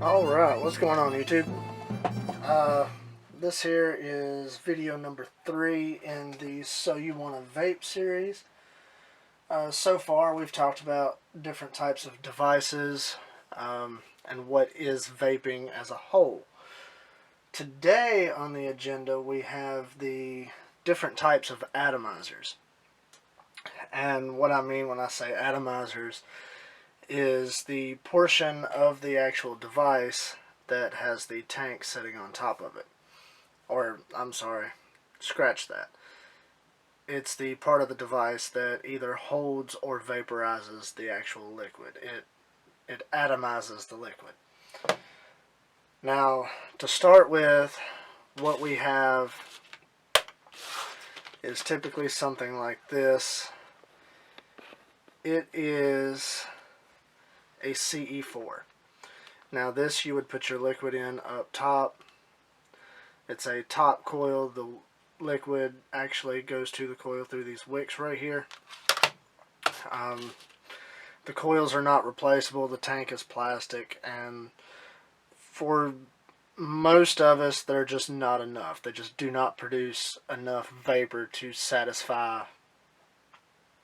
Alright, what's going on YouTube? This here is video number 3 in the So You Want a Vape series. So far we've talked about different types of devices and what is vaping as a whole. Today on the agenda we have the different types of atomizers. And what I mean when I say atomizers is the portion of the actual device that has the tank sitting on top of it. Or, I'm sorry, scratch that. It's the part of the device that either holds or vaporizes the actual liquid. It atomizes the liquid. Now, to start with, what we have is typically something like this. It is a CE4. Now this you would put your liquid in up top. It's a top coil. The liquid actually goes to the coil through these wicks right here. The coils are not replaceable. The tank is plastic, and for most of us they're just not enough. They just do not produce enough vapor to satisfy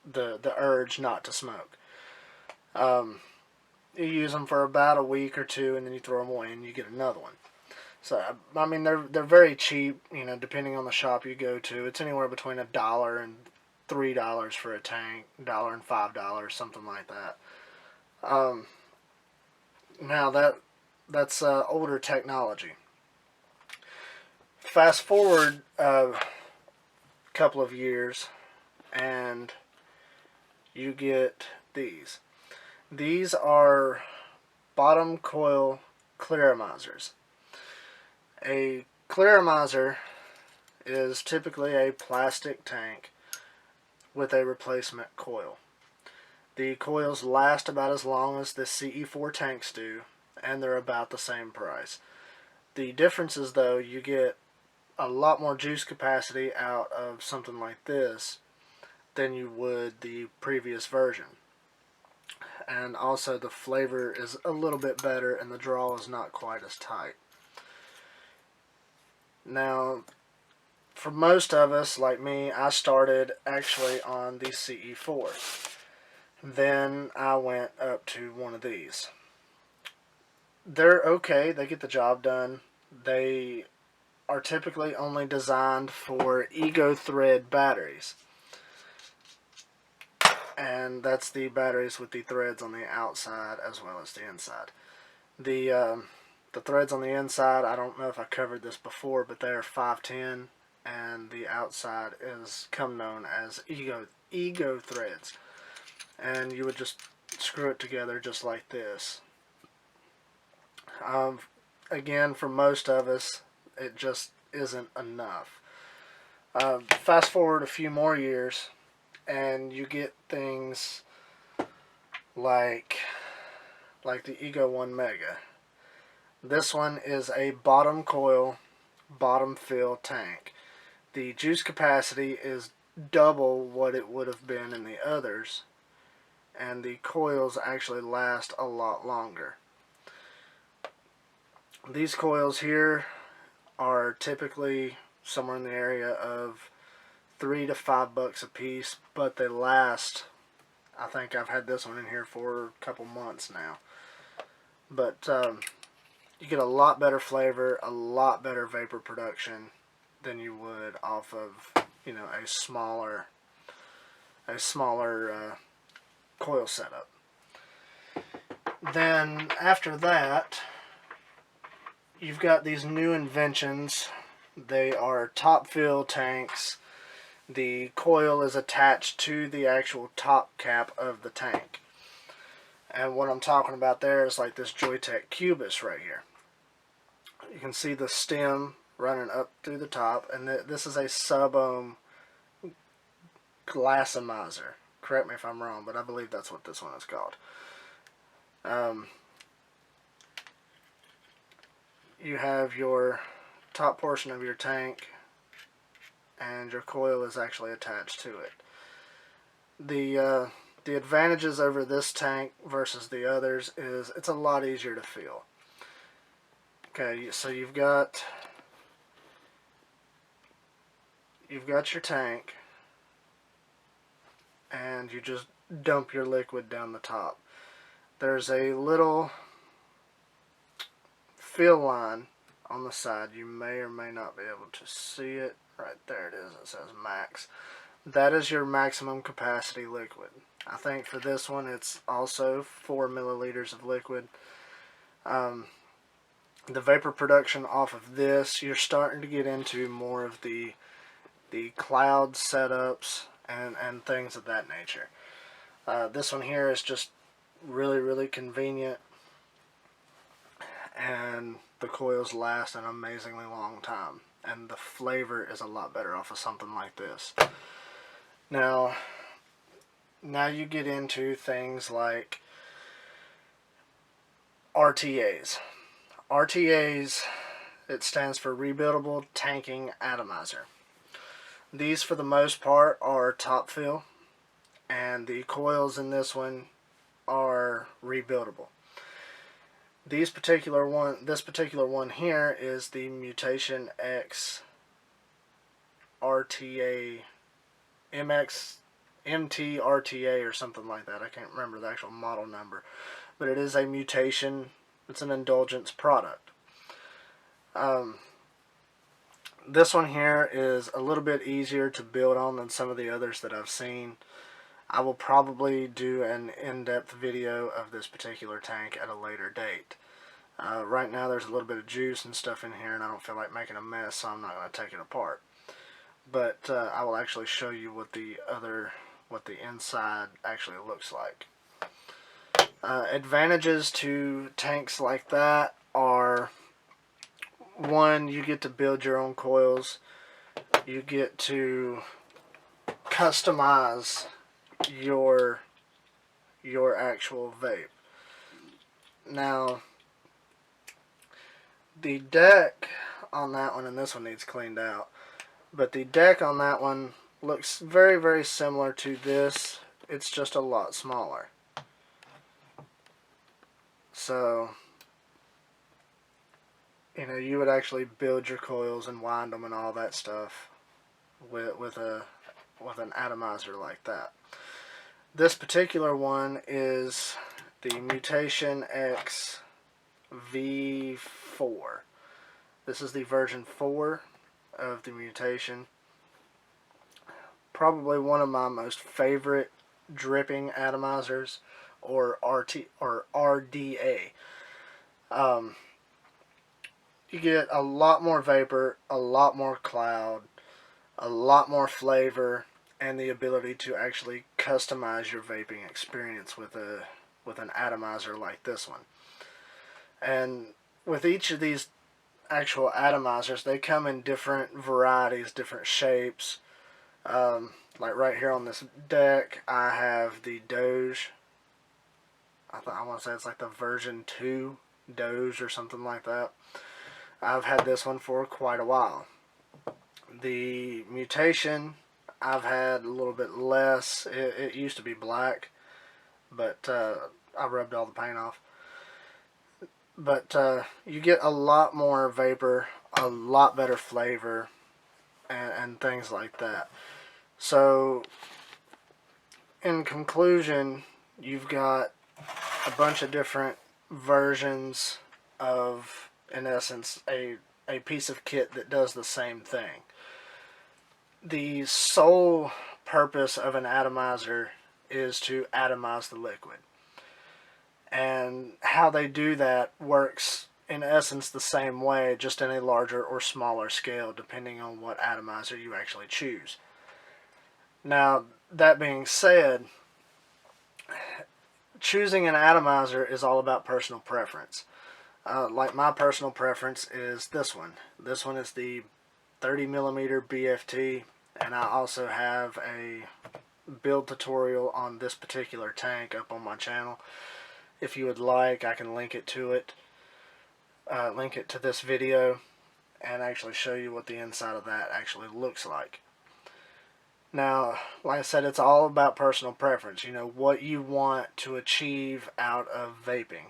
the urge not to smoke. You use them for about a week or two, and then you throw them away and you get another one. So, I mean, they're very cheap, you know, depending on the shop you go to. It's anywhere between $1 and $3 for a tank, $1 and $5, something like that. Now that's older technology. Fast forward a couple of years, and you get these. These are bottom coil clearamizers. A clearamizer is typically a plastic tank with a replacement coil. The coils last about as long as the CE4 tanks do, and they're about the same price. The difference is, though, you get a lot more juice capacity out of something like this than you would the previous version. And also the flavor is a little bit better and the draw is not quite as tight. Now, for most of us, like me, I started actually on the CE4. Then I went up to one of these. They're okay, they get the job done. They are typically only designed for Ego thread batteries. And that's the batteries with the threads on the outside as well as the inside. The threads on the inside, I don't know if I covered this before, but they are 510, and the outside is known as Ego threads. And you would just screw it together just like this. Again, for most of us, it just isn't enough. Fast forward a few more years, and you get things like the Ego 1 Mega. This one is a bottom coil, bottom fill tank. The juice capacity is double what it would have been in the others, and the coils actually last a lot longer. These coils here are typically somewhere in the area of $3 to $5 a piece, but they last. I think I've had this one in here for a couple months now. But you get a lot better flavor, a lot better vapor production than you would off of, you know, a smaller coil setup. Then after that, you've got these new inventions. They are top fill tanks. The coil is attached to the actual top cap of the tank. And what I'm talking about there is like this Joytech Cubus right here. You can see the stem running up through the top, and this is a sub-ohm glassamizer. Correct me if I'm wrong, but I believe that's what this one is called. You have your top portion of your tank, and your coil is actually attached to it. The advantages over this tank versus the others is it's a lot easier to fill. Okay, so you've got your tank, and you just dump your liquid down the top. There's a little fill line on the side. You may or may not be able to see it. Right there it is. It says max. That is your maximum capacity liquid. I think for this one it's also 4 milliliters of liquid. The vapor production off of this, you're starting to get into more of the cloud setups and things of that nature. This one here is just really convenient, and the coils last an amazingly long time, and the flavor is a lot better off of something like this. Now you get into things like RTAs. RTAs, it stands for Rebuildable Tanking Atomizer. These for the most part are top fill, and the coils in this one are rebuildable. This particular one here is the Mutation X RTA MT RTA or something like that. I can't remember the actual model number, but it is a mutation. It's an indulgence product. This one here is a little bit easier to build on than some of the others that I've seen. I will probably do an in-depth video of this particular tank at a later date. Right now there's a little bit of juice and stuff in here, and I don't feel like making a mess, so I'm not going to take it apart. But I will actually show you what the inside actually looks like. Advantages to tanks like that are, one, you get to build your own coils. You get to customize your actual vape. Now, the deck on that one, and this one needs cleaned out, but the deck on that one looks very similar to this. It's just a lot smaller. So, you know, you would actually build your coils and wind them and all that stuff with an atomizer like that. This particular one is the Mutation X V4. This is the version 4 of the Mutation. Probably one of my most favorite dripping atomizers, or RDA. You get a lot more vapor, a lot more cloud, a lot more flavor, and the atomizer to actually customize your vaping experience with an atomizer like this one. And with each of these actual atomizers, they come in different varieties, different shapes. Like right here on this deck, I have the Doge. I want to say it's like the version 2 Doge or something like that. I've had this one for quite a while. The Mutation, I've had a little bit less. It used to be black, but I rubbed all the paint off. But you get a lot more vapor, a lot better flavor, and things like that. So, in conclusion, you've got a bunch of different versions of, in essence, a piece of kit that does the same thing. The sole purpose of an atomizer is to atomize the liquid. And how they do that works, in essence, the same way, just in a larger or smaller scale, depending on what atomizer you actually choose. Now, that being said, choosing an atomizer is all about personal preference. Like my personal preference is this one. This one is the 30mm BFT, and I also have a build tutorial on this particular tank up on my channel. If you would like, I can link it to this video, and actually show you what the inside of that actually looks like. Now, like I said, it's all about personal preference. You know, what you want to achieve out of vaping.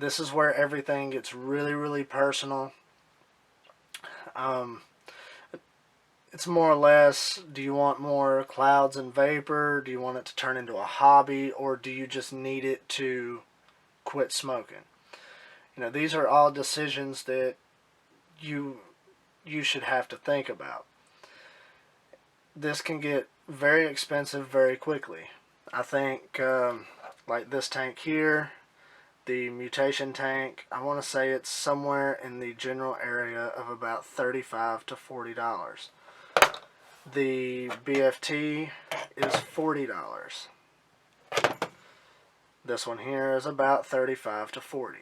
This is where everything gets really, really personal. It's more or less, do you want more clouds and vapor? Do you want it to turn into a hobby? Or do you just need it to quit smoking? You know, these are all decisions that you should have to think about. This can get very expensive very quickly. I think like this tank here, the mutation tank, I want to say it's somewhere in the general area of about $35 to $40. The BFT is $40. This one here is about $35 to $40.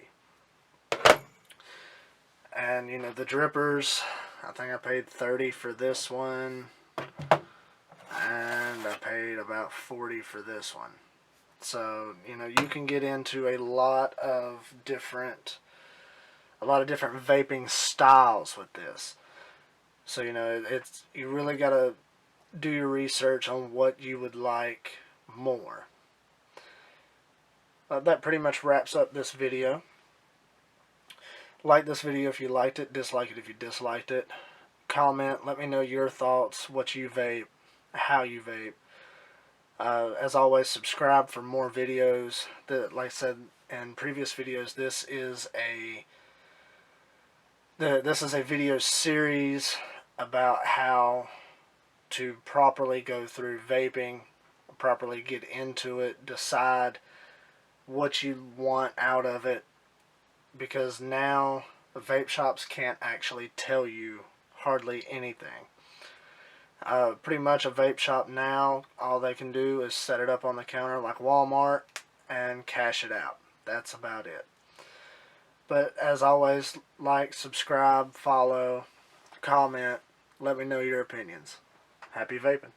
And you know, the drippers, I think I paid $30 for this one, and I paid about $40 for this one. So you know, you can get into a lot of different vaping styles with this. So you know, it's, you really gotta do your research on what you would like more. That pretty much wraps up this video. Like this video if you liked it, dislike it if you disliked it. Comment, let me know your thoughts, what you vape, how you vape. As always, subscribe for more videos. Like I said in previous videos, this is a video series about how to properly go through vaping, properly get into it, decide what you want out of it, because now the vape shops can't actually tell you hardly anything. Pretty much a vape shop now, all they can do is set it up on the counter like Walmart and cash it out. That's about it. But as always, like, subscribe, follow, comment, let me know your opinions. Happy vaping.